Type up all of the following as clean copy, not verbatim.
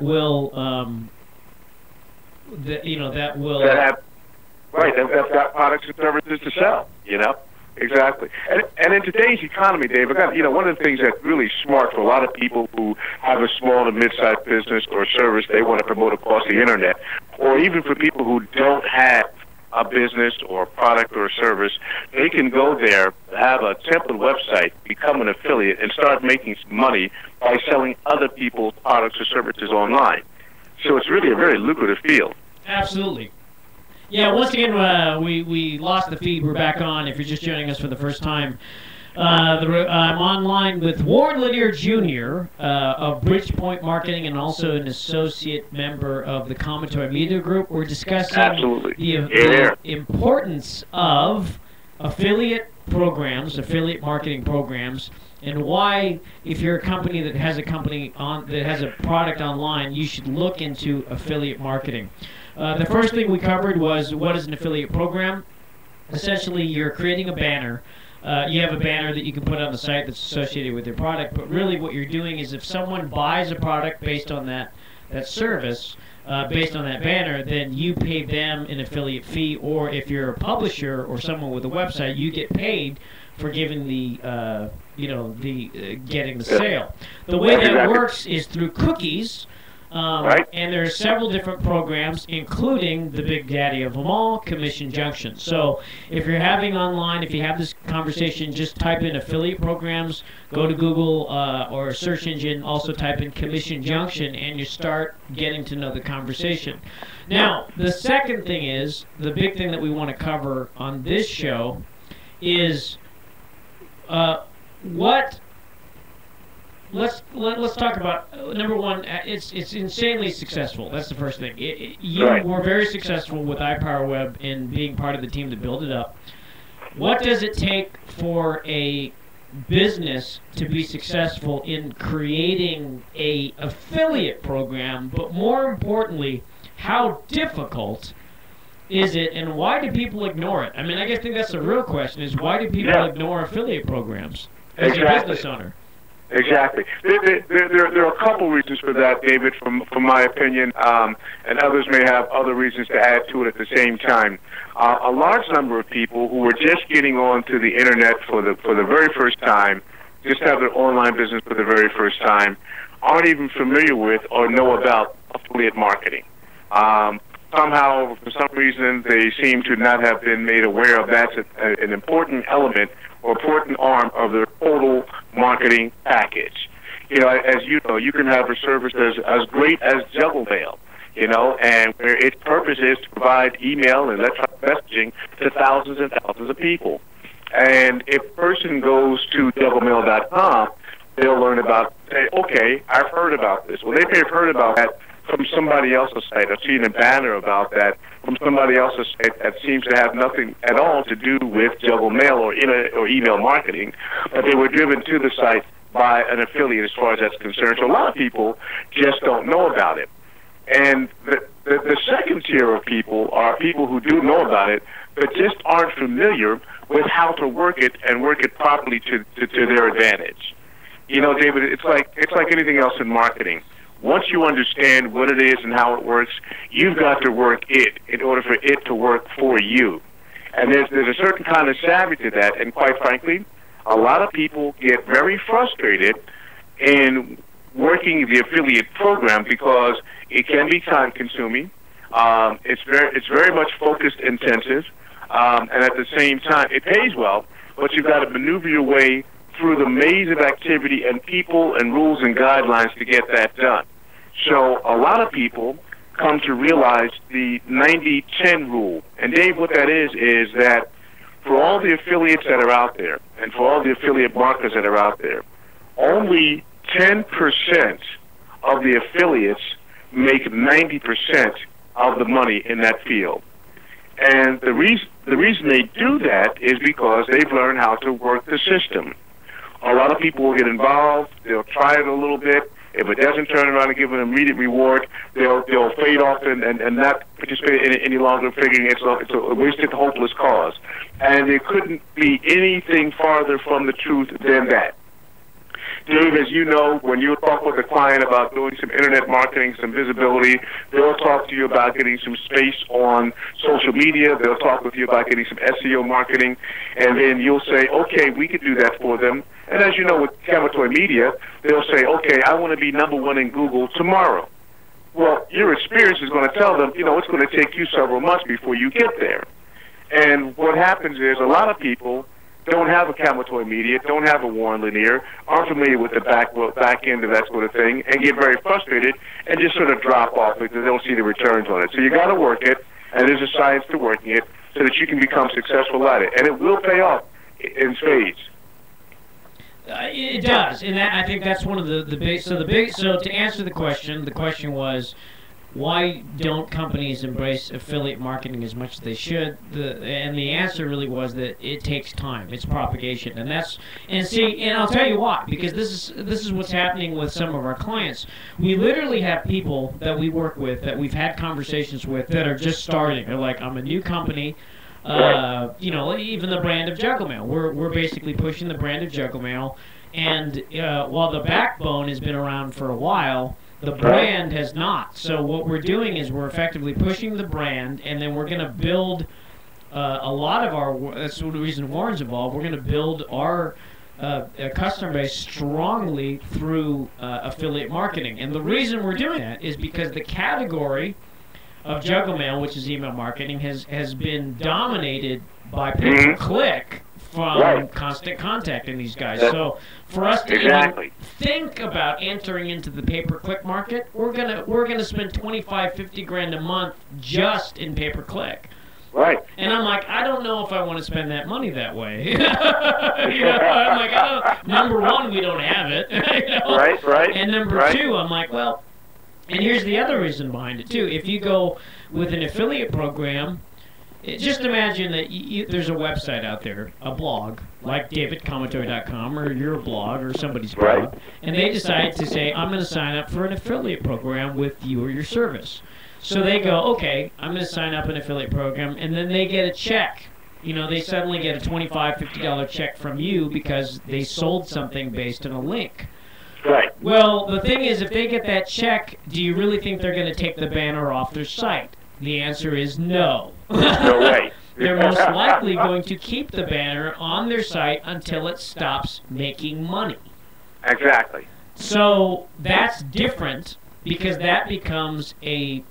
will that will that have right that's got products and services to sell. Exactly. And in today's economy, Dave, one of the things that's really smart for a lot of people who have a small to mid-sized business or service they want to promote across the internet, or even for people who don't have a business or a product or a service, they can go there, have a template website, become an affiliate, and start making some money by selling other people's products or services online. So it's really a very lucrative field. Absolutely. Yeah, once again, we lost the feed. We're back on. If you're just joining us for the first time, I'm online with Warren Lanier Jr. Of Bridgepoint Marketing and also an associate member of the Commentary Media Group. We're discussing the importance of affiliate programs, affiliate marketing programs, and why, if you're a company that has a product online, you should look into affiliate marketing. The first thing we covered was what is an affiliate program. Essentially, you're creating a banner. You have a banner that you can put on the site that's associated with your product, but really what you're doing is if someone buys a product based on that service, based on that banner, then you pay them an affiliate fee, or if you're a publisher or someone with a website, you get paid for giving getting the sale. The way that works is through cookies. Right. And there are several different programs, including the big daddy of them all, Commission Junction. So if you're having online, if you have this conversation, just type in affiliate programs, go to Google or a search engine, also type in Commission Junction, and you start getting to know the conversation. Now, the second thing is, the big thing that we want to cover on this show is Let's talk about number one. It's insanely successful. That's the first thing. You were very successful with iPowerWeb in being part of the team that built it up. What does it take for a business to be successful in creating a affiliate program? But more importantly, how difficult is it, and why do people ignore it? I mean, I think that's the real question: is why do people ignore affiliate programs as a business owner? Exactly. There are a couple reasons for that, David, from my opinion, and others may have other reasons to add to it at the same time. A large number of people who are just getting onto the internet for the very first time, just have their online business for the very first time, aren't even familiar with or know about affiliate marketing. Somehow, for some reason, they seem to not have been made aware of that's an important element or important arm of their total marketing package. As you know, you can have a service as great as Juggle Mail, and where its purpose is to provide email and electronic messaging to thousands and thousands of people. And if a person goes to jugglemail.com, they'll learn about, say, okay, I've heard about this. Well, they may have heard about that from somebody else's site. I've seen a banner about that from somebody else's site that seems to have nothing at all to do with Juggle Mail or email marketing, but they were driven to the site by an affiliate as far as that's concerned. So a lot of people just don't know about it. And the second tier of people are people who do know about it, but just aren't familiar with how to work it and work it properly to their advantage. David, it's like anything else in marketing. Once you understand what it is and how it works, you've got to work it in order for it to work for you. And there's a certain kind of savvy to that, and quite frankly, a lot of people get very frustrated in working the affiliate program because it can be time-consuming. It's very much focused intensive, and at the same time, it pays well, but you've got to maneuver your way through the maze of activity and people and rules and guidelines to get that done. So a lot of people come to realize the 90-10 rule. And Dave, what that is that for all the affiliates that are out there and for all the affiliate marketers that are out there, only 10% of the affiliates make 90% of the money in that field. And the reason they do that is because they've learned how to work the system. A lot of people will get involved. They'll try it a little bit. If it doesn't turn around and give an immediate reward, they'll fade off and not participate in it any longer, figuring it's a wasted, hopeless cause. And it couldn't be anything farther from the truth than that. Dave, as you know, when you talk with a client about doing some internet marketing, some visibility, they'll talk to you about getting some space on social media. They'll talk with you about getting some SEO marketing, and then you'll say, okay, we could do that for them. And as you know, with Camatoy Media, they'll say, okay, I want to be #1 in Google tomorrow. Well, your experience is going to tell them, it's going to take you several months before you get there. And what happens is a lot of people don't have a Camatoy Media, don't have a Warren Lanier, aren't familiar with the back end of that sort of thing, and get very frustrated and just sort of drop off because they don't see the returns on it. So you got to work it, and there's a science to working it so that you can become successful at it. And it will pay off in spades. It does, and I think that's one of the big. So to answer the question was, why don't companies embrace affiliate marketing as much as they should? And the answer really was that it takes time. It's propagation, and I'll tell you why. Because this is what's happening with some of our clients. We literally have people that we work with, that we've had conversations with, that are just starting. They're like, I'm a new company. Even the brand of Juggle Mail. We're basically pushing the brand of Juggle Mail, and while the backbone has been around for a while, the brand has not. So what we're doing is we're effectively pushing the brand, and then we're going to build a lot of our. That's the reason Warren's involved. We're going to build our customer base strongly through affiliate marketing, and the reason we're doing that is because the category of Juggle Mail, which is email marketing, has been dominated by pay-per-click from Constant Contact in these guys. So for us to even think about entering into the pay-per-click market, we're gonna spend $25-50 a month just in pay-per-click. Right. And I'm like, I don't know if I want to spend that money that way. I'm like, number one, we don't have it. Right. And number two, I'm like, well. And here's the other reason behind it, too. If you go with an affiliate program, just imagine that there's a website out there, a blog, like davidcamatoy.com or your blog or somebody's blog, and they decide to say, I'm going to sign up for an affiliate program with you or your service. So they go, okay, I'm going to sign up an affiliate program, and then they get a check. They suddenly get a $25, $50 check from you because they sold something based on a link. Right. Well, the thing is, if they get that check, do you really think they're going to take the banner off their site? The answer is no. No way. They're most likely going to keep the banner on their site until it stops making money. Exactly. So that's different because that becomes a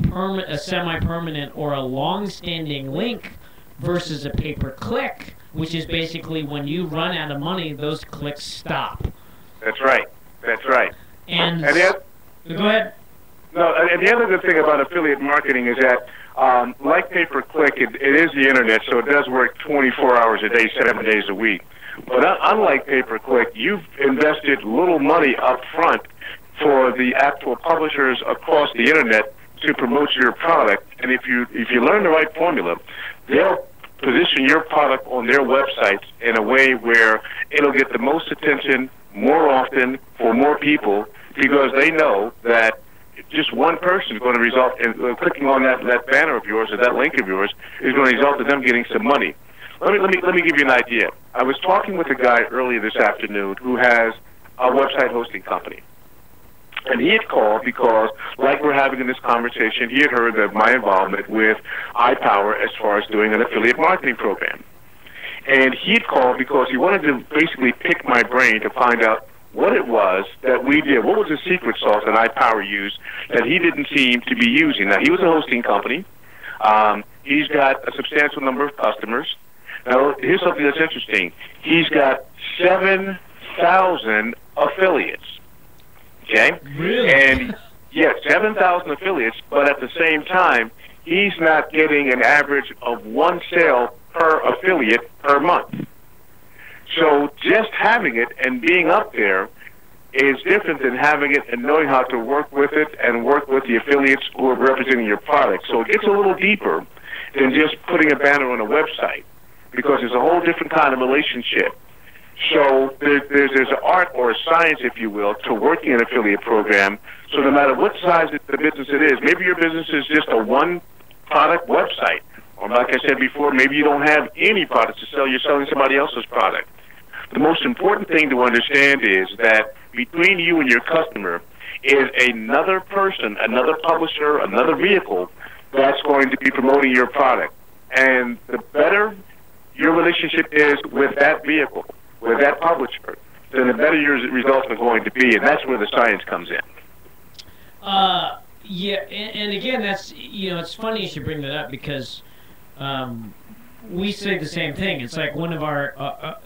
semi-permanent or a long-standing link versus a pay-per-click, which is basically when you run out of money, those clicks stop. That's right. And go ahead. No, and the other good thing about affiliate marketing is that, like pay-per-click, it is the internet, so it does work 24 hours a day, 7 days a week. But unlike pay-per-click, you've invested little money up front for the actual publishers across the internet to promote your product. And if you learn the right formula, they'll position your product on their websites in a way where it'll get the most attention more often for more people, because they know that just one person is going to result in clicking on that banner of yours or that link of yours is going to result in them getting some money. Let me give you an idea. I was talking with a guy earlier this afternoon who has a website hosting company. And he had called because, like we're having in this conversation, he had heard of my involvement with iPower as far as doing an affiliate marketing program. And he'd called because he wanted to basically pick my brain to find out what it was that we did. What was the secret sauce that iPower used that he didn't seem to be using? Now, he was a hosting company. He's got a substantial number of customers. Now, here's something that's interesting. He's got 7,000 affiliates. Okay? Really? And, yes, 7,000 affiliates, but at the same time, he's not getting an average of one sale per affiliate per month. So just having it and being up there is different than having it and knowing how to work with it and work with the affiliates who are representing your product. So it gets a little deeper than just putting a banner on a website, because there's a whole different kind of relationship. So there's an art or a science, if you will, to working an affiliate program. So no matter what size the business it is, maybe your business is just a one-product website. Or like I said before, maybe you don't have any products to sell. You're selling somebody else's product. The most important thing to understand is that between you and your customer is another person, another publisher, another vehicle that's going to be promoting your product. And the better your relationship is with that vehicle, with that publisher, then the better your results are going to be, and that's where the science comes in. Yeah, and again, that's, it's funny you should bring that up because we say the same thing. It's like one of our,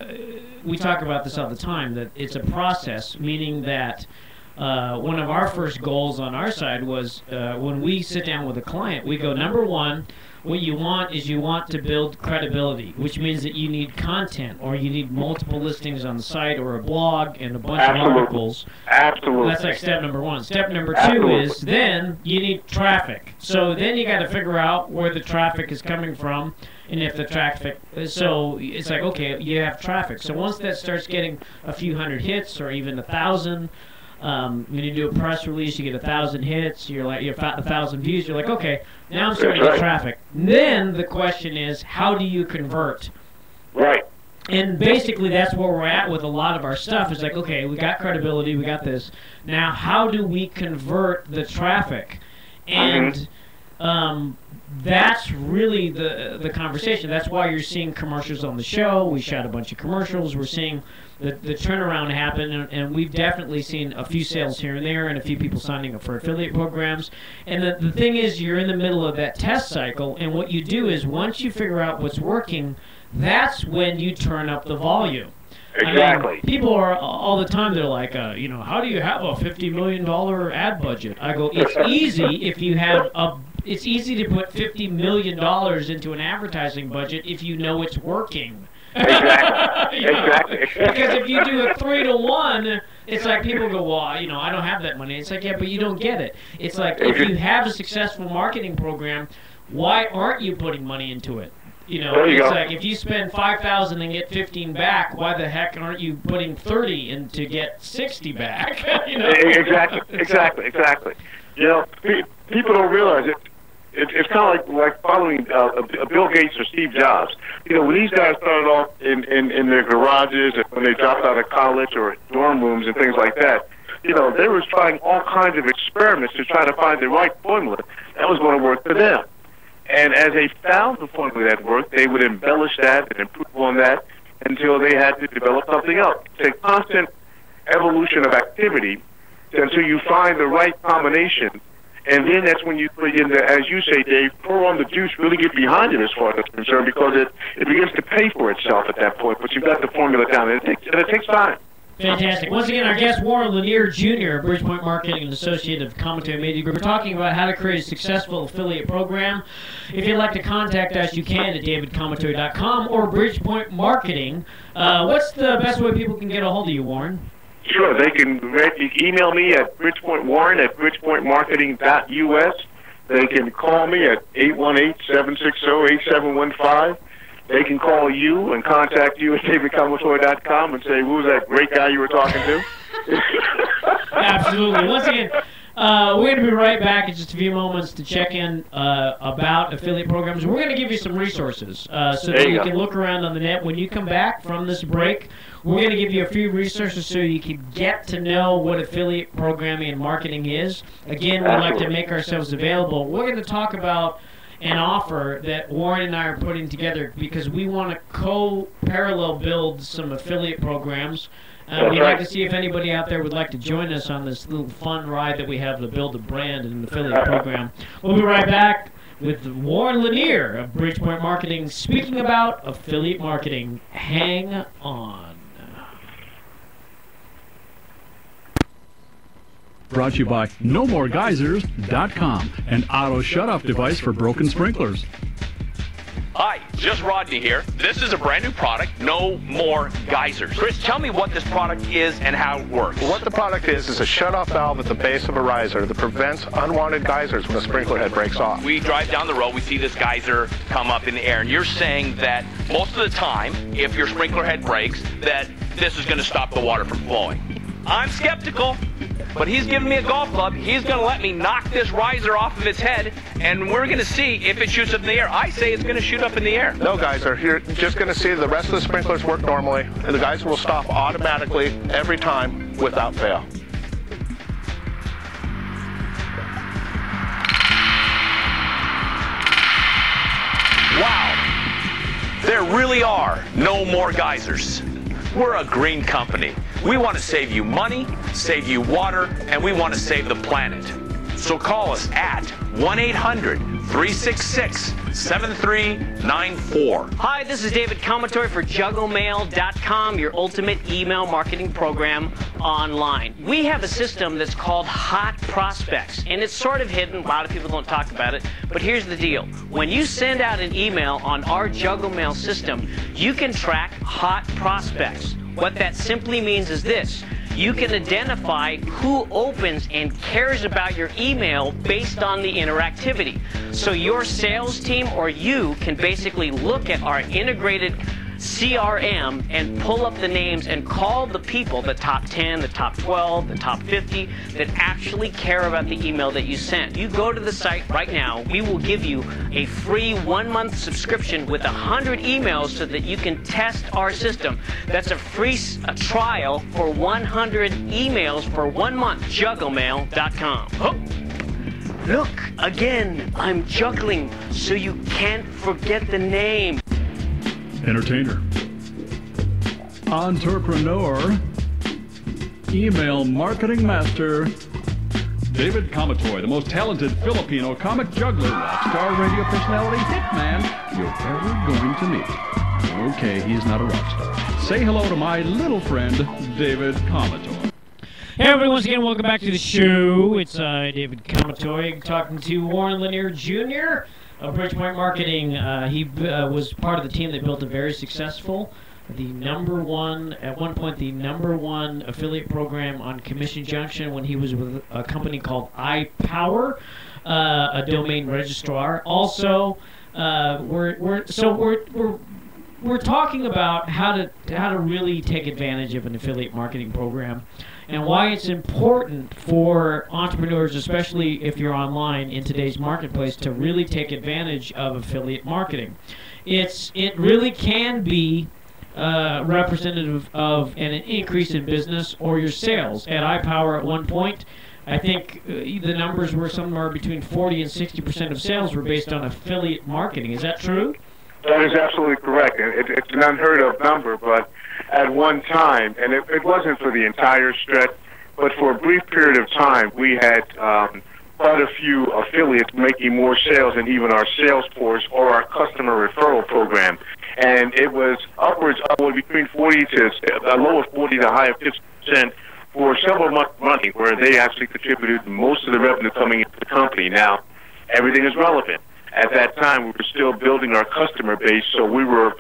we talk about this all the time, that it's a process, meaning that one of our first goals on our side was when we sit down with a client, we go, number one, what you want is you want to build credibility, which means that you need content or you need multiple listings on the site or a blog and a bunch of articles. Absolutely. That's like step number one. Step number two is then you need traffic. So then you got to figure out where the traffic is coming from. And if the traffic, so it's like, okay, you have traffic. So once that starts getting a few hundred hits or even 1,000, when you do a press release, you get 1,000 hits, you're 1,000 views, you're like, okay, now I'm starting to get traffic. Then the question is, how do you convert? Right. And basically that's where we're at with a lot of our stuff. It's like, okay, we got credibility, we got this. Now, how do we convert the traffic? And that's really the conversation. That's why you're seeing commercials on the show. We shot a bunch of commercials. We're seeing the turnaround happen, and we've definitely seen a few sales here and there and a few people signing up for affiliate programs. And the thing is, you're in the middle of that test cycle, and what you do is once you figure out what's working, that's when you turn up the volume. Exactly. I mean, people are all the time, they're like, how do you have a $50 million ad budget? I go, it's easy if you have it's easy to put $50 million into an advertising budget if you know it's working. Exactly. Exactly. Because if you do a 3-to-1, it's like people go, well, I don't have that money. It's like, yeah, but you don't get it. It's like if you have a successful marketing program, why aren't you putting money into it? It's like if you spend $5,000 and get 15 back, why the heck aren't you putting 30 in to get 60 back? Exactly. People don't realize it. It's kind of like following Bill Gates or Steve Jobs. When these guys started off in their garages and when they dropped out of college or dorm rooms and things like that, they were trying all kinds of experiments to try to find the right formula that was going to work for them. And as they found the formula that worked, they would embellish that and improve on that until they had to develop something else. It's a constant evolution of activity until you find the right combination. And then that's when you put in as you say, Dave, pour on the juice, really get behind it as far as it's concerned, because it begins to pay for itself at that point. But you've got the formula down, and it takes time. Fantastic. Once again, our guest, Warren Lanier, Jr., of Bridgepoint Marketing and Associated Commentary Media Group. We're talking about how to create a successful affiliate program. If you'd like to contact us, you can at davidcommentary.com or Bridgepoint Marketing. What's the best way people can get a hold of you, Warren? Sure. They can email me at bridgepointwarren@bridgepointmarketing.us. They can call me at 818-760-8715. They can call you and contact you at davidcommentary.com and say, who was that great guy you were talking to? Absolutely. Once again, we're going to be right back in just a few moments to check in about affiliate programs. We're going to give you some resources so that you can look around on the net. When you come back from this break, we're going to give you a few resources so you can get to know what affiliate programming and marketing is. Again, we'd like to make ourselves available. We're going to talk about an offer that Warren and I are putting together because we want to co-parallel build some affiliate programs. We'd like to see if anybody out there would like to join us on this little fun ride that we have to build a brand and an affiliate program. We'll be right back with Warren Lanier of Bridgepoint Marketing speaking about affiliate marketing. Hang on. Brought to you by NoMoreGeysers.com, an auto shut-off device for broken sprinklers. Hi, just Rodney here. This is a brand new product, No More Geysers. Chris, tell me what this product is and how it works. What the product is a shut-off valve at the base of a riser that prevents unwanted geysers when a sprinkler head breaks off. We drive down the road, we see this geyser come up in the air, and you're saying that most of the time, if your sprinkler head breaks, that this is going to stop the water from flowing. I'm skeptical. but he's giving me a golf club. He's going to let me knock this riser off of its head, and we're going to see if it shoots up in the air. I say it's going to shoot up in the air. No, geyser. You're just going to see the rest of the sprinklers work normally, and the geyser will stop automatically every time without fail. Wow, there really are no more geysers. We're a green company. We want to save you money, save you water, and we want to save the planet. So call us at 1-800-366-7394. Hi, this is David Commatory for JuggleMail.com, your ultimate email marketing program online. We have a system that's called Hot Prospects, and it's sort of hidden. A lot of people don't talk about it, but here's the deal. When you send out an email on our JuggleMail system, you can track hot prospects. What that simply means is this. You can identify who opens and cares about your email based on the interactivity. So your sales team or you can basically look at our integrated CRM and pull up the names and call the people, the top 10, the top 12, the top 50, that actually care about the email that you sent. You go to the site right now, we will give you a free 1-month subscription with 100 emails so that you can test our system. That's a free trial for 100 emails for 1 month. JuggleMail.com. Oh. Look, again, I'm juggling so you can't forget the name. Entertainer, entrepreneur, email marketing master, David Commatory, the most talented Filipino comic juggler, rock star, radio personality, hitman you're ever going to meet. Okay, he's not a rock star. Say hello to my little friend, David Commatory. Hey everybody, once again, welcome back to the show. It's David Commatory talking to Warren Lanier Jr. of Bridgepoint Marketing. He was part of the team that built a very successful, at one point the number one affiliate program on Commission Junction when he was with a company called iPower, a domain registrar. Also, we're talking about how to really take advantage of an affiliate marketing program, and why it's important for entrepreneurs, especially if you're online in today's marketplace, to really take advantage of affiliate marketing. It really can be representative of an increase in business or your sales. At iPower at one point, I think the numbers were somewhere between 40 and 60% of sales were based on affiliate marketing. Is that true? That is absolutely correct. It's an unheard of number, but at one time, and it wasn't for the entire stretch, but for a brief period of time, we had quite a few affiliates making more sales than even our sales force or our customer referral program. And it was upwards of between 40 to a low of 40 to a high of 50% for several months running, where they actually contributed most of the revenue coming into the company. Now, everything is relevant. At that time, we were still building our customer base, so we were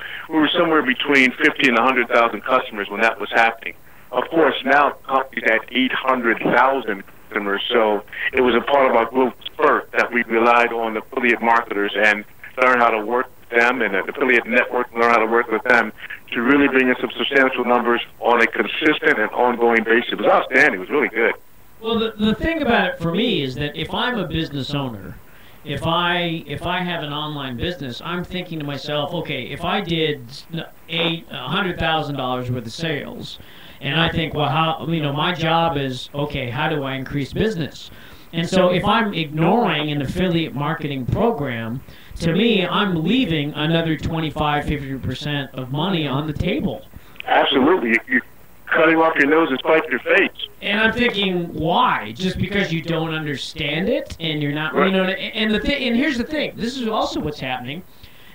somewhere between 50 and 100,000 customers when that was happening. Of course, now the company's at 800,000 customers, so it was a part of our growth spurt that we relied on affiliate marketers and learn how to work with them, and an affiliate network learn how to work with them to really bring in some substantial numbers on a consistent and ongoing basis. It was outstanding. It was really good. Well, the thing about it for me is that if I'm a business owner, if I have an online business, I'm thinking to myself, okay, if I did $100,000 worth of sales, and I think, well, how, my job is, okay, how do I increase business? And so if I'm ignoring an affiliate marketing program, to me, I'm leaving another 25-50% of money on the table. Absolutely. You're cutting off your nose and spite your face. And I'm thinking, why? Just because you don't understand it and you're not, right. And here's the thing. This is also what's happening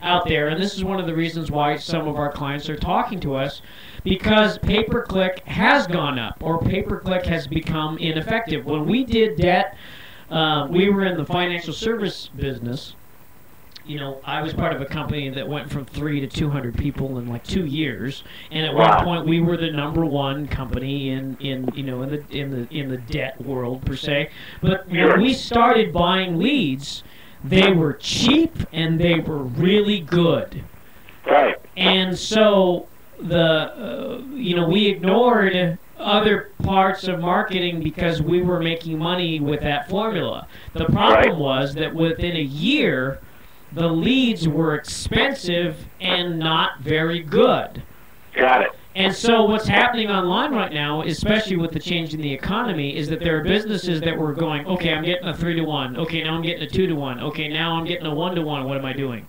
out there, and this is one of the reasons why some of our clients are talking to us, because pay-per-click has gone up, or pay-per-click has become ineffective. When we did that, we were in the financial service business. I was part of a company that went from 3 to 200 people in like 2 years, and at one point we were the number one company in the debt world per se. But when we started buying leads, they were cheap and they were really good. Right. And so we ignored other parts of marketing because we were making money with that formula. The problem was that within a year, the leads were expensive and not very good. Got it. And so what's happening online right now, especially with the change in the economy, is that there are businesses that were going, okay, I'm getting a 3-to-1. Okay, now I'm getting a 2-to-1. Okay, now I'm getting a 1-to-1. What am I doing?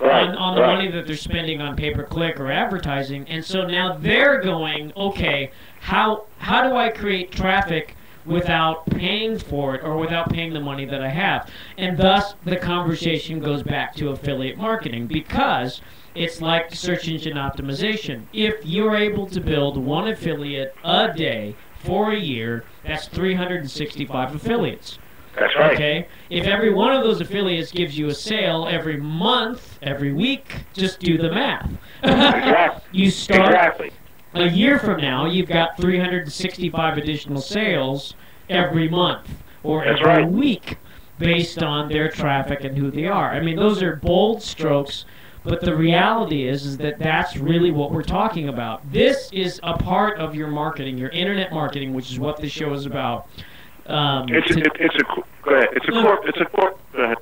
On the money that they're spending on pay-per-click or advertising. And so now they're going, okay, how do I create traffic without paying for it or without paying the money that I have? And thus the conversation goes back to affiliate marketing, because it's like search engine optimization. If you're able to build one affiliate a day for a year, that's 365 affiliates. That's right. Okay? If every one of those affiliates gives you a sale every month, every week, just do the math. Exactly. You start Exactly. a year from now, you've got 365 additional sales every month or That's every right. week based on their traffic and who they are. I mean, those are bold strokes, but the reality is that that's really what we're talking about. This is a part of your marketing, your internet marketing, which is what this show is about. Go ahead. It's a core. Go ahead.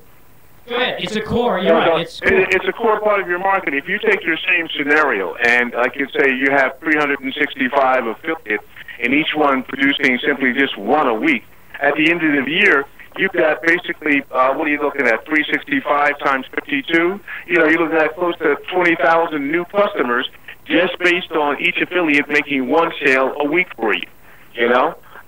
Go ahead. It's a core. You're right. It's a core part of your marketing. If you take your same scenario and, like you say, you have 365 affiliates, and each one producing simply just one a week, at the end of the year, you've got basically, what are you looking at, 365 times 52? You're looking at close to 20,000 new customers just based on each affiliate making one sale a week for you,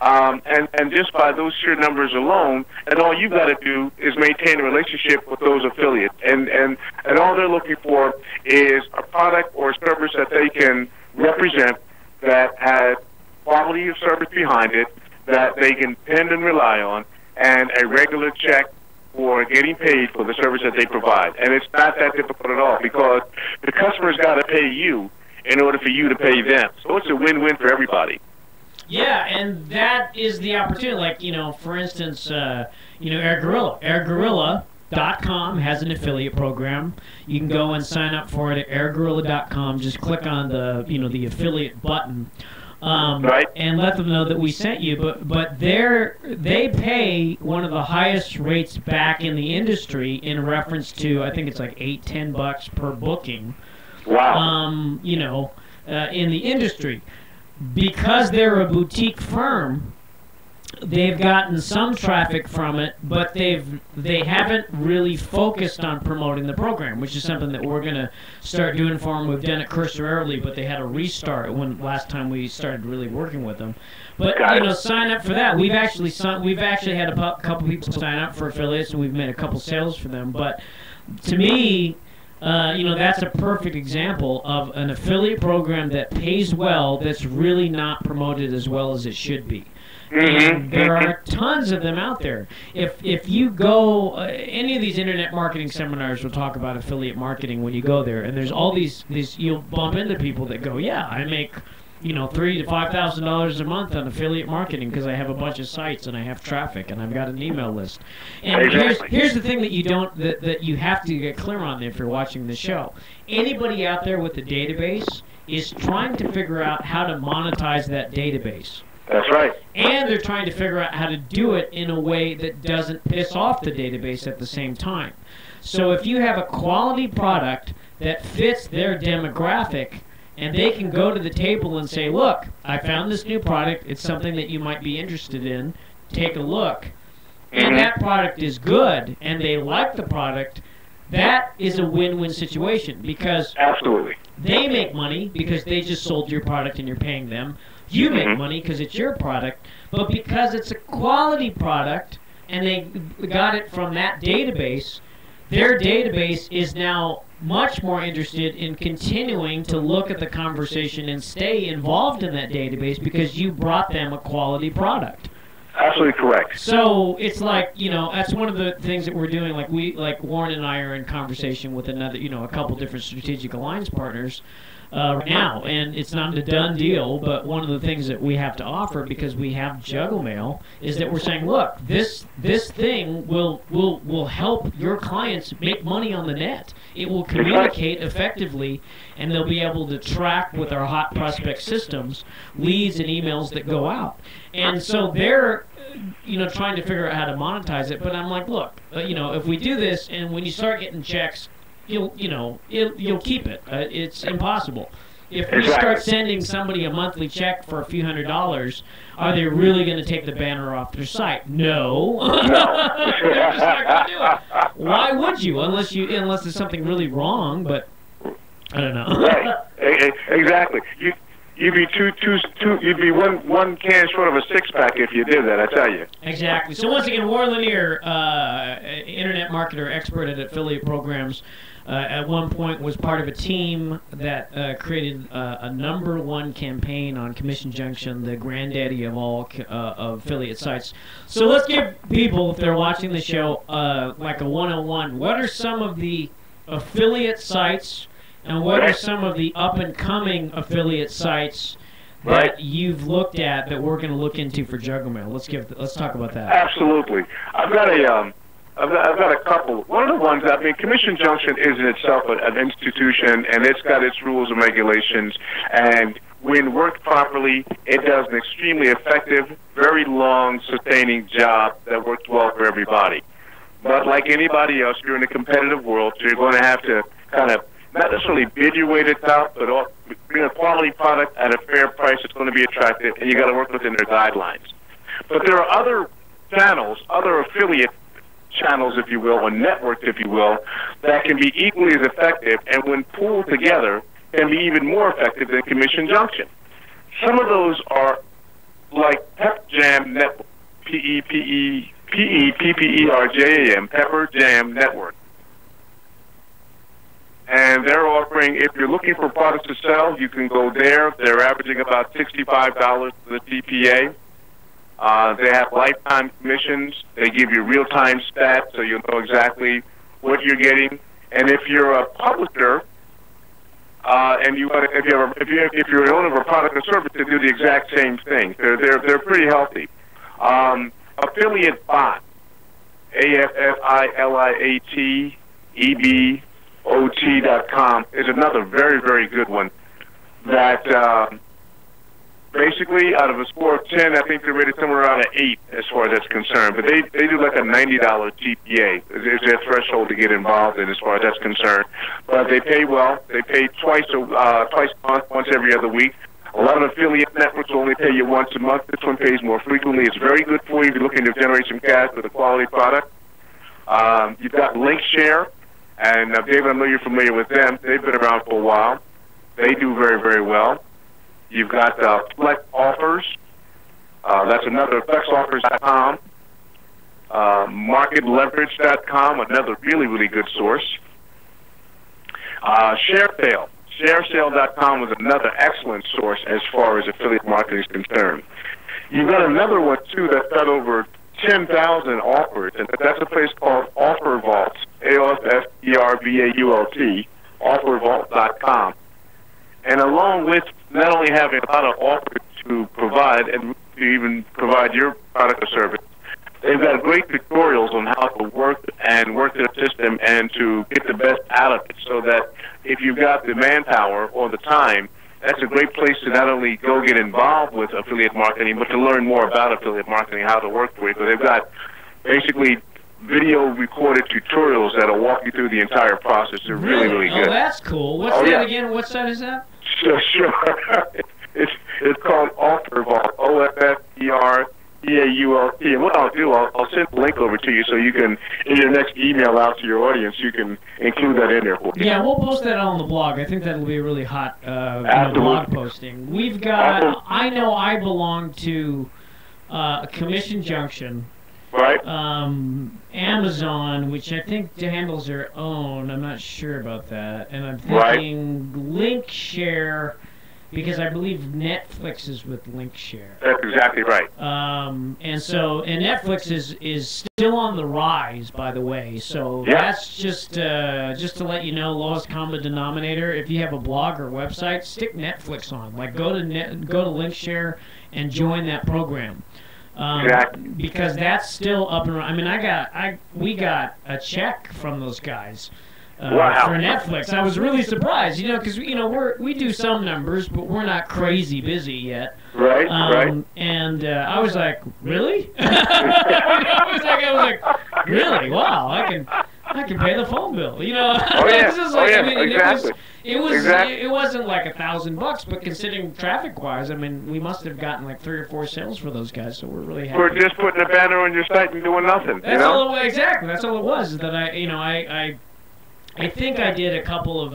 And just by those sheer numbers alone, and all you've got to do is maintain a relationship with those affiliates. And all they're looking for is a product or service that they can represent that has quality of service behind it, that they can depend and rely on, and a regular check for getting paid for the service that they provide. And it's not that difficult at all, because the customer's got to pay you in order for you to pay them. So it's a win-win for everybody. Yeah, and that is the opportunity. Like, for instance, Air Gorilla. AirGorilla.com has an affiliate program. You can go and sign up for it at airgorilla.com. Just click on the affiliate button. Right. And let them know that we sent you. But they pay one of the highest rates back in the industry in reference to, I think it's like $8-10 per booking. Wow. In the industry. Because they're a boutique firm, they've gotten some traffic from it, but they haven't really focused on promoting the program, which is something that we're going to start doing for them. We've done it cursorily, but they had a restart when last time we started really working with them. But sign up for that. We've actually had a couple people sign up for affiliates, and we've made a couple sales for them. But to me, that's a perfect example of an affiliate program that pays well, that's really not promoted as well as it should be. And there are tons of them out there. If you go, any of these internet marketing seminars will talk about affiliate marketing when you go there, and there's all these you'll bump into people that go, yeah, I make $3,000 to $5,000 a month on affiliate marketing because I have a bunch of sites and I have traffic and I've got an email list. And here's the thing that you have to get clear on if you're watching the show. Anybody out there with a database is trying to figure out how to monetize that database. That's right. And they're trying to figure out how to do it in a way that doesn't piss off the database at the same time. So if you have a quality product that fits their demographic, and they can go to the table and say, look, I found this new product. It's something that you might be interested in. Take a look. And that product is good, and they like the product. That is a win-win situation, because absolutely, they make money because they just sold your product and you're paying them. You make money because it's your product, but because it's a quality product and they got it from that database, their database is now much more interested in continuing to look at the conversation and stay involved in that database because you brought them a quality product. Absolutely correct. So it's like, that's one of the things that we're doing. Like Warren and I are in conversation with another, a couple different strategic alliance partners right now, and it's not a done deal, but one of the things that we have to offer, because we have Juggle Mail, is that we're saying, look, this thing will help your clients make money on the net. It will communicate effectively, and they'll be able to track with our hot prospect systems leads and emails that go out. And so they're trying to figure out how to monetize it. But I'm like, look, if we do this, and when you start getting checks, you'll keep it. It's impossible. If we start sending somebody a monthly check for a few $100s, are they really going to take the banner off their site? No. They're just not going to do it. Why would you? Unless there's something really wrong. But I don't know. Right. Exactly. You'd be you'd be one can short of a six-pack if you did that, I tell you. Exactly. So once again, Warren Lanier, internet marketer, expert at affiliate programs, at one point was part of a team that created a #1 campaign on Commission Junction, the granddaddy of all of affiliate sites. So let's give people, if they're watching the show, like a 101. What are some of the affiliate sites, and what are some of the up-and-coming affiliate sites that you've looked at that we're going to look into for Juggle Mail? Let's talk about that. Absolutely. I've got a couple. One of the ones, Commission Junction is in itself an institution, and it's got its rules and regulations. And when worked properly, it does an extremely effective, very long, sustaining job that works well for everybody. But like anybody else, you're in a competitive world, so you're going to have to kind of not necessarily bid your way to the top, but bring a quality product at a fair price that's going to be attractive, and you got to work within their guidelines. But there are other channels, other affiliate channels, if you will, or networks, if you will, that can be equally as effective, and when pulled together, can be even more effective than Commission Junction. Some of those are like Pep Jam Network, P-E-P-P-E-R-J-A-M, Pepper Jam Network. And they're offering, if you're looking for products to sell, you can go there. They're averaging about $65 for the TPA. They have lifetime commissions. They give you real-time stats, so you'll know exactly what you're getting. And if you're a publisher, and if you're an owner of a product or service, they do the exact same thing. They're pretty healthy. Affiliate Bot, AFFILIATEBOT.com is another very, very good one that basically out of a score of 10, I think they're rated somewhere around an 8 as far as that's concerned. But they do like a $90 GPA. There's their threshold to get involved in as far as that's concerned. But they pay well. They pay twice a month, once every other week. A lot of affiliate networks only pay you once a month. This one pays more frequently. It's very good for you if you're looking to generate some cash with a quality product. You've got LinkShare. And David, I know you're familiar with them. They've been around for a while. They do very, very well. You've got Flex Offers. That's another FlexOffers.com. MarketLeverage.com, another really, really good source. ShareSale. ShareSale.com was another excellent source as far as affiliate marketing is concerned. You've got another one, too, that's got over 10,000 offers, and that's a place called OfferVault, AOFFERVAULT, OfferVault.com. And along with not only having a lot of offers to provide and to even provide your product or service, they've got great tutorials on how to work their system and to get the best out of it, so that if you've got the manpower or the time, that's a great place to not only go get involved with affiliate marketing, but to learn more about affiliate marketing, how to work for it. So they've got basically video recorded tutorials that'll walk you through the entire process. They're really, really good. Oh, that's cool. What's that again? What site is that? Sure. It's called OfferVault, OFFERVAULT. And what I'll do, I'll send a link over to you so you can, in your next email out to your audience, you can include that in there for you. Yeah, we'll post that on the blog. I think that'll be a really hot blog posting. We've got, I know I belong to Commission Junction. Right. Amazon, which I think handles their own. I'm not sure about that. And I'm thinking LinkShare because I believe Netflix is with LinkShare. That's exactly right. And Netflix is still on the rise, by the way. So Yeah. that's just to let you know, lowest common denominator. If you have a blog or website, stick Netflix on. Like go to LinkShare and join that program. Exactly. Because that's still up and running. I mean, we got a check from those guys. Wow. For Netflix, I was really surprised, because we do some numbers, but we're not crazy busy yet. Right, right. And I was like, really? I was like, really? Wow, I can pay the phone bill. Oh yeah, exactly. It wasn't like $1,000, but considering traffic-wise, I mean, we must have gotten like 3 or 4 sales for those guys, so we're really happy. We're just putting a banner on your site and doing nothing. That's all. Exactly. That's all it was. Is that I think I did a couple of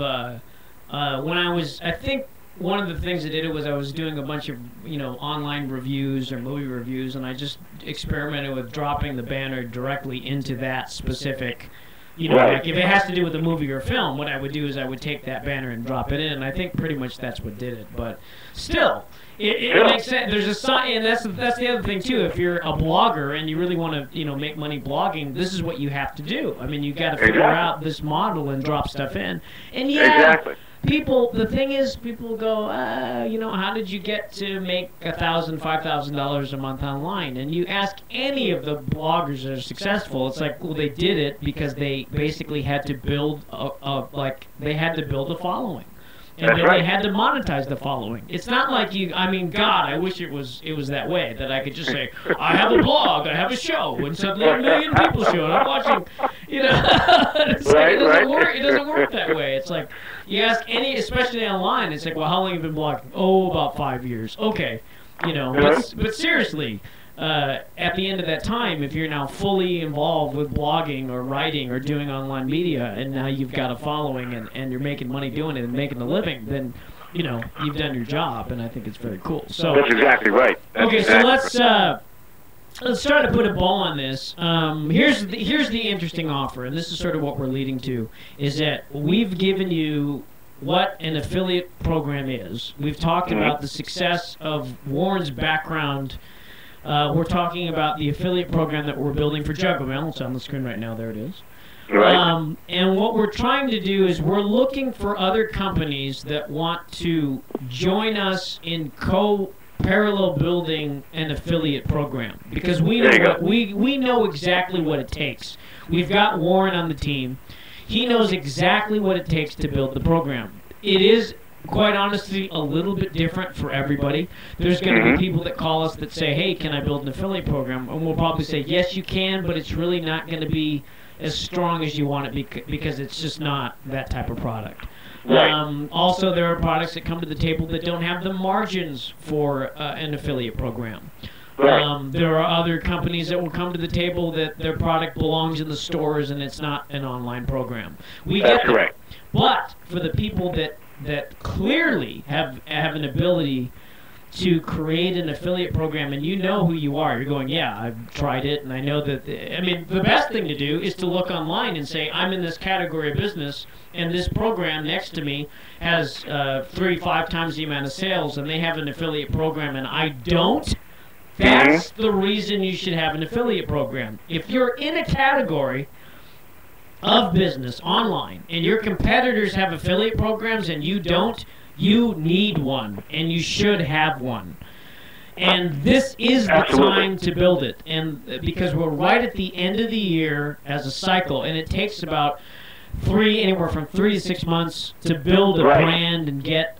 when I think one of the things I did was I was doing a bunch of online reviews or movie reviews, and I just experimented with dropping the banner directly into that specific. Right. Like if it has to do with a movie or film, what I would do is I would take that banner and drop it in, and I think pretty much that's what did it. But still, it makes sense. There's a sign, and that's the other thing too. If you're a blogger and you really want to make money blogging, this is what you have to do. I mean, you got to figure out this model and drop stuff in. And Exactly. The thing is, people go, how did you get to make $1,000, $5,000 a month online? And you ask any of the bloggers that are successful, it's like, well, they did it because they basically had to build they had to build a following. And then they had to monetize the following. It's not like God, I wish it was that way, that I could just say, I have a blog, I have a show, and suddenly 1 million people show, and I'm watching, it's it doesn't work that way. It's like, you ask any, especially online, it's like, well, how long have you been blogging? Oh, about 5 years. Okay. But seriously, at the end of that time, if you're now fully involved with blogging or writing or doing online media, and now you've got a following and you're making money doing it and making a living, then you've done your job, and I think it's very cool. So that's exactly right. Let's try to put a ball on this. Here's the interesting offer, and this is sort of what we're leading to, is that we've given you what an affiliate program is. We've talked about the success of Warren's background. We're talking about the affiliate program that we're building for Juggle Mail. It's on the screen right now. There it is. Right. And what we're trying to do is we're looking for other companies that want to join us in parallel building an affiliate program, because we know we know exactly what it takes. We've got Warren on the team. He knows exactly what it takes to build the program. It is, quite honestly, a little bit different for everybody. There's going to be people that call us that say, hey, can I build an affiliate program? And we'll probably say, yes, you can, but it's really not going to be as strong as you want it because it's just not that type of product. Right. Also, there are products that come to the table that don't have the margins for an affiliate program. Right. There are other companies that will come to the table that their product belongs in the stores and it's not an online program. That's correct. But for the people that clearly have an ability to create an affiliate program, and you know who you are, you're going, yeah, I've tried it, and I know that. The best thing to do is to look online and say, I'm in this category of business, and this program next to me has 3-5 times the amount of sales, and they have an affiliate program, and I don't. That's the reason you should have an affiliate program. If you're in a category of business online, and your competitors have affiliate programs and you don't, you need one, and you should have one. And this is the time to build it, and because we're right at the end of the year as a cycle, and it takes about anywhere from 3 to 6 months to build a brand and get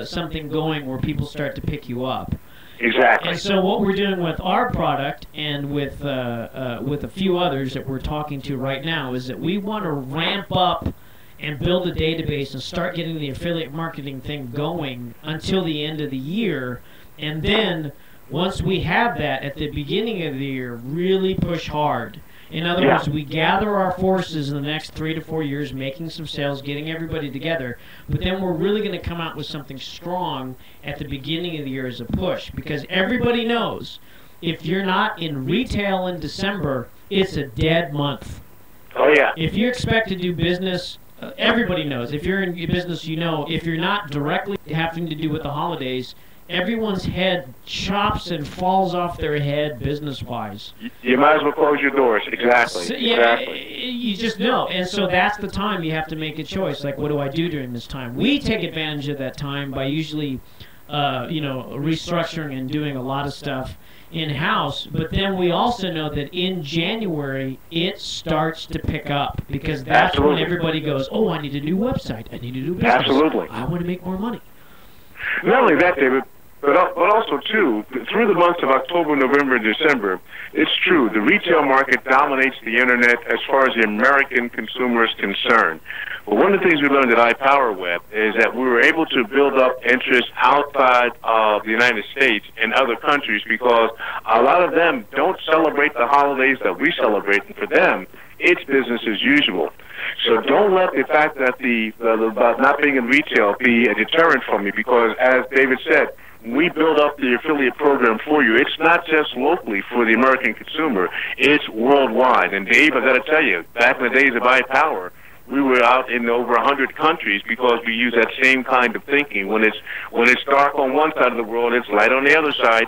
something going where people start to pick you up. Exactly. And so what we're doing with our product and with a few others that we're talking to right now is that we want to ramp up and build a database and start getting the affiliate marketing thing going until the end of the year. And then once we have that at the beginning of the year, really push hard. In other words, we gather our forces in the next 3 to 4 years, making some sales, getting everybody together. But then we're really going to come out with something strong at the beginning of the year as a push. Because everybody knows if you're not in retail in December, it's a dead month. Oh, yeah. If you expect to do business everybody knows. If you're in business, you know, if you're not directly having to do with the holidays, everyone's head chops and falls off their head business-wise. You might as well close your doors. Exactly. So, yeah, you just know. And so that's the time you have to make a choice. Like, what do I do during this time? We take advantage of that time by usually, restructuring and doing a lot of stuff in-house. But then we also know that in January, it starts to pick up because that's when everybody goes, oh, I need a new website. I need a new business. Absolutely. I want to make more money. Not only that, David, but also, too, through the months of October, November, and December, it's true, the retail market dominates the Internet as far as the American consumer is concerned. But one of the things we learned at iPowerWeb is that we were able to build up interest outside of the United States and other countries because a lot of them don't celebrate the holidays that we celebrate, and for them, it's business as usual. So don't let the fact that about not being in retail be a deterrent for me because, as David said, we build up the affiliate program for you. It's not just locally for the American consumer. It's worldwide. And, Dave, I got to tell you, back in the days of iPower, we were out in over 100 countries because we use that same kind of thinking. When it's dark on one side of the world, it's light on the other side.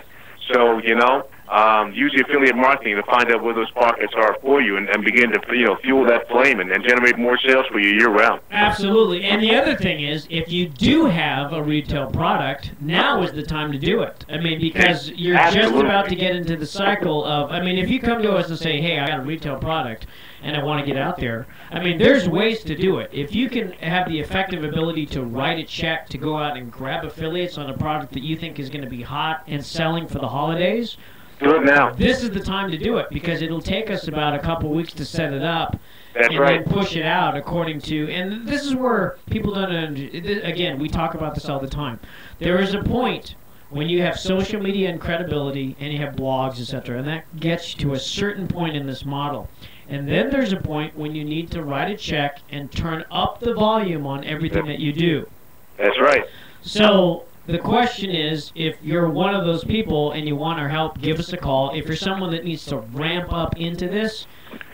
So, use the affiliate marketing to find out where those pockets are for you and begin to fuel that flame and generate more sales for you year-round. Absolutely. And the other thing is, if you do have a retail product, now is the time to do it. I mean, because you're just about to get into the cycle of, if you come to us and say, hey, I got a retail product and I want to get out there, there's ways to do it. If you can have the effective ability to write a check to go out and grab affiliates on a product that you think is going to be hot and selling for the holidays, do it now. This is the time to do it because it'll take us about a couple weeks to set it up. That's and right. then push it out according to, and this is where people don't again, we talk about this all the time. There is a point when you have social media and credibility and you have blogs, etc., and that gets you to a certain point in this model. And then there's a point when you need to write a check and turn up the volume on everything that you do. That's right. So the question is, if you're one of those people and you want our help, give us a call. If you're someone that needs to ramp up into this,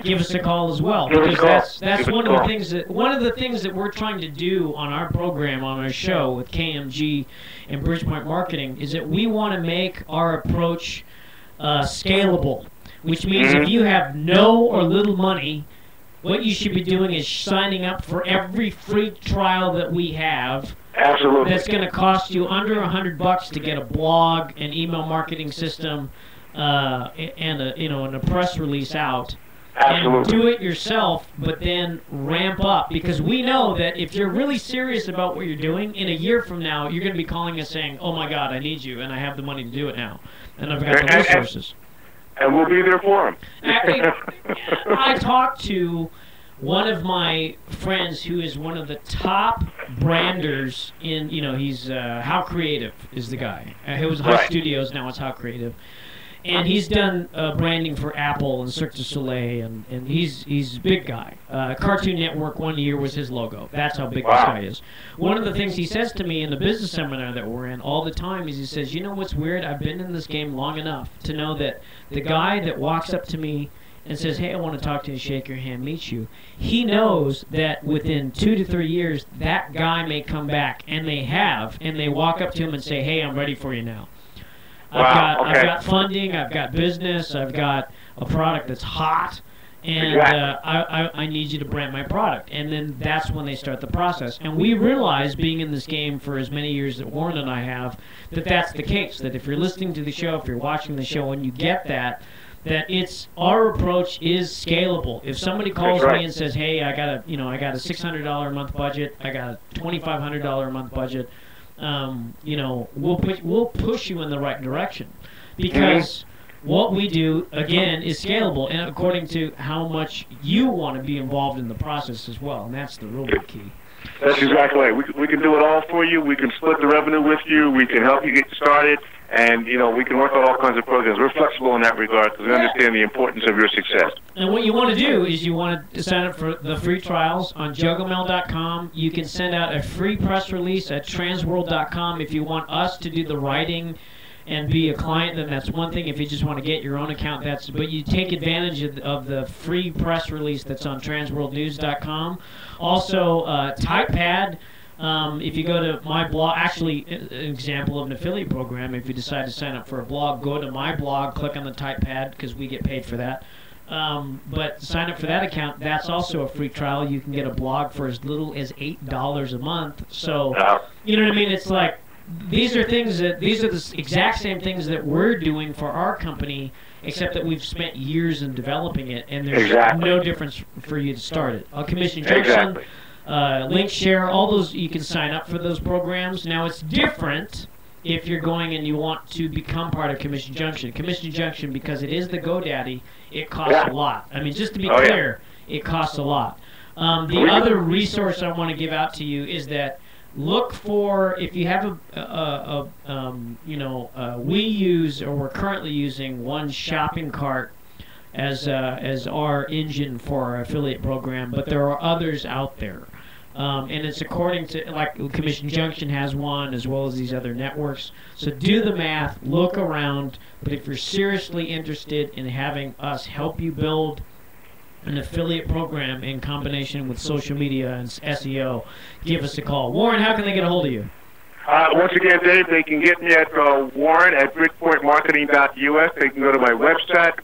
give us a call as well. Because that's one of the things that we're trying to do on our program, on our show with KMG and Bridgepoint Marketing, is that we want to make our approach scalable. Which means if you have no or little money, what you should be doing is signing up for every free trial that we have. Absolutely. That's going to cost you under $100 to get a blog, an email marketing system, and a press release out. Absolutely. And do it yourself, but then ramp up, because we know that if you're really serious about what you're doing, in a year from now, you're going to be calling us saying, "Oh my God, I need you, and I have the money to do it now, and I've got the resources." And we'll be there for them. I talked to one of my friends who is one of the top branders in, he's How Creative is the guy. It was Hut Studios, now it's How Creative. And he's done branding for Apple and Cirque du Soleil, and he's a big guy. Cartoon Network 1 year was his logo. That's how big this guy is. One of the things he says to me in the business seminar that we're in all the time is he says, you know what's weird? I've been in this game long enough to know that the guy that walks up to me and says, hey, I want to talk to you, shake your hand, meet you, he knows that within 2 to 3 years, that guy may come back, and they have, and they walk up to him and say, hey, I'm ready for you now. I've got funding, I've got business, I've got a product that's hot, and I need you to brand my product. And then that's when they start the process. And we realize, being in this game for as many years that Warren and I have, that that's the case. That if you're listening to the show, if you're watching the show, and you get that our approach is scalable. If somebody calls me and says, hey, I got a $600 a month budget, I got a $2,500 a month budget, we'll push you in the right direction, because what we do, again, is scalable, and according to how much you want to be involved in the process as well, and that's the real big key. That's exactly right. We can do it all for you. We can split the revenue with you. We can help you get started, and we can work on all kinds of programs. We're flexible in that regard because we understand the importance of your success. And what you want to do is you want to sign up for the free trials on jugglemail.com. You can send out a free press release at transworld.com if you want us to do the writing and be a client, then that's one thing. If you just want to get your own account, but you take advantage of the free press release that's on transworldnews.com. Also, TypePad. If you go to my blog, actually, an example of an affiliate program, if you decide to sign up for a blog, go to my blog, click on the TypePad, because we get paid for that. But sign up for that account. That's also a free trial. You can get a blog for as little as $8 a month. So, you know what I mean? It's like, these are the exact same things that we're doing for our company, except that we've spent years in developing it, and there's no difference for you to start it. Commission Junction, Link Share, all those, you can sign up for those programs. Now, it's different if you're going and you want to become part of Commission Junction. Commission Junction, because it is the GoDaddy, it costs a lot. I mean, just to be clear, it costs a lot. The other resource I want to give out to you is that look for, if you have we use, or we're currently using, one shopping cart as our engine for our affiliate program, but there are others out there. And it's according to, like, Commission Junction has one, as well as these other networks. So do the math, look around, but if you're seriously interested in having us help you build an affiliate program in combination with social media and SEO, give us a call. Warren, how can they get a hold of you? Once again, Dave, they can get me at Warren at bridgepointmarketing.us. They can go to my website,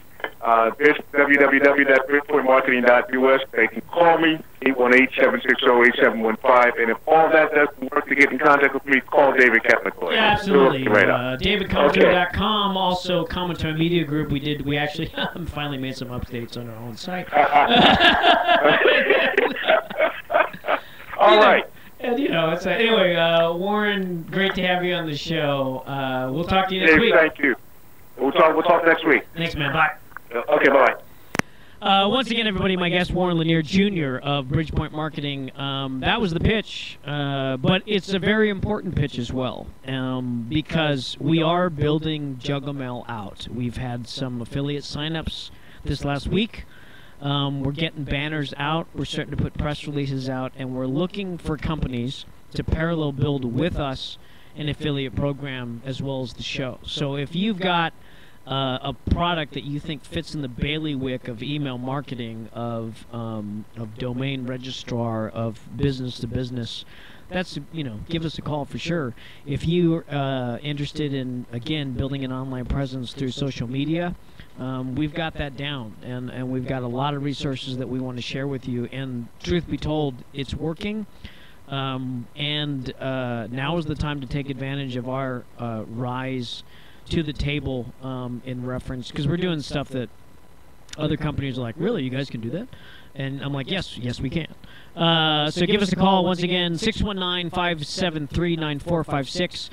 www.bridgepointmarketing.us. They can call me, 818-760-8715. And if all that doesn't work to get in contact with me, call David Kaplan. Yeah, absolutely. DavidCommentary.com, also Commentary Media Group. We actually finally made some updates on our own site. All right. And it's anyway, Warren, great to have you on the show. We'll talk to you next week. Thank you. We'll talk next week. Thanks, man. Bye. Okay, bye. Once again, everybody, my guest, Warren Lanier Jr. of Bridgepoint Marketing. That was the pitch, but it's a very important pitch as well, because we are building Juggle Mail out. We've had some affiliate signups this last week. We're getting banners out. We're starting to put press releases out, and we're looking for companies to parallel build with us an affiliate program as well as the show. So if you've got a product that you think fits in the bailiwick of email marketing, of domain registrar, of business to business, that's, give us a call for sure. If you're interested in, again, building an online presence through social media, we've got that down, and we've got a lot of resources that we want to share with you. And truth be told, it's working. And now is the time to take advantage of our rise to the table in reference, because we're doing stuff that other companies are like, really, you guys can do that? And I'm like, yes, we can. So give us a call. Once again, 619-573-9456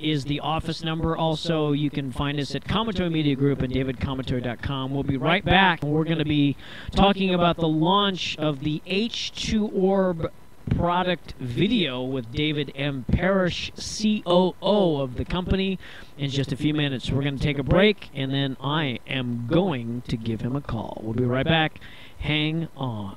is the office number. Also, you can find us at Commentary Media Group and davidcommentary.com. We'll be right back. We're going to be talking about the launch of the H2 Orb product video with David M. Parrish, COO of the company, in just a few minutes. We're going to take a break, and then I am going to give him a call. We'll be right back. Hang on.